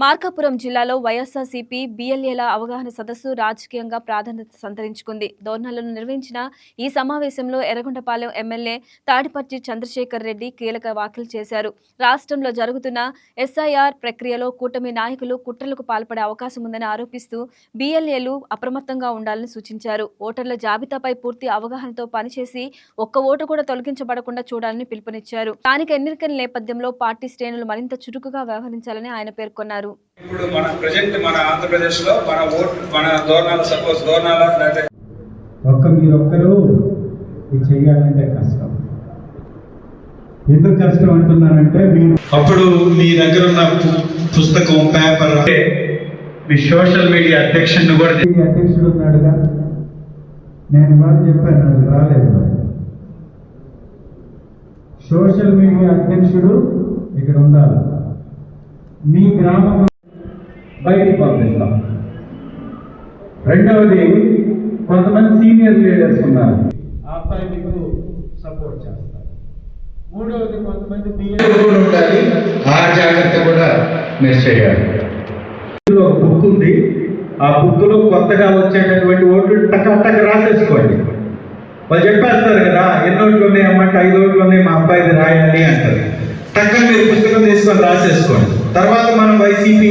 మార్కాపురం జిల్లాలో వైఎస్ఆర్సీపీ బీఎల్ఏల అవగాహన సదస్సు రాజకీయంగా ప్రాధాన్యత సంతరించుకుంది. దోర్నలలో నిర్వహించిన ఈ సమావేశంలో ఎర్రగొండపాలెం ఎమ్మెల్యే తాడిపర్తి చంద్రశేఖర్ రెడ్డి కీలక వ్యాఖ్యలు చేశారు. రాష్ట్రంలో జరుగుతున్న ఎస్ఐఆర్ ప్రక్రియలో కూటమి నాయకులు కుట్రలకు పాల్పడే అవకాశం ఉందని ఆరోపిస్తూ బీఎల్ఏలు అప్రమత్తంగా ఉండాలని సూచించారు. ఓటర్ల జాబితాపై పూర్తి అవగాహనతో పనిచేసి ఒక్క ఓటు కూడా తొలగించబడకుండా చూడాలని పిలుపునిచ్చారు. స్థానిక ఎన్నికల నేపథ్యంలో పార్టీ శ్రేణులు మరింత చురుకుగా వ్యవహరించాలని ఆయన పేర్కొన్నారు. ఇప్పుడు మన ప్రెజెంట్ మన ఆంధ్రప్రదేశ్ లో మన దోర్నాల సపోజ్ దోర్నాల మీరొక్కరు ఇది చేయాలంటే కష్టం. ఎందుకు కష్టం అంటున్నానంటే మీరు అప్పుడు మీ దగ్గర ఉన్న పుస్తకం పేపర్ మీ సోషల్ మీడియా అధ్యక్షుడిని కూడా అధ్యక్షుడు ఉన్నాడుగా, నేను ఇవాళ చెప్పాను అది రాలేదు. సోషల్ మీడియా అధ్యక్షుడు ఇక్కడ ఉండాలి. మీ గ్రామంలో బయటికి పంపిస్తాం. రెండవది, కొంతమంది సీనియర్ లీడర్స్ ఉన్నారు, ఆ అబ్బాయి మీకు సపోర్ట్ చేస్తారు. మూడవది, కొంతమంది కూడా ఉండాలి, ఆ జాగ్రత్త కూడా మీరు చేయాలి. ఒక బుక్ ఉంది, ఆ బుక్ లో కొత్తగా వచ్చేటటువంటి ఓట్లు టక రాసేసుకోండి. వాళ్ళు చెప్పేస్తారు కదా, ఎన్ని ఓట్లు ఉన్నాయి అమ్మంటే 5 ఓట్లు ఉన్నాయి, మా అబ్బాయిది రాయాలి అంటారు. టక్క మీరు పుస్తకం తీసుకొని రాసేసుకోండి. తర్వాత మనం వైసీపీ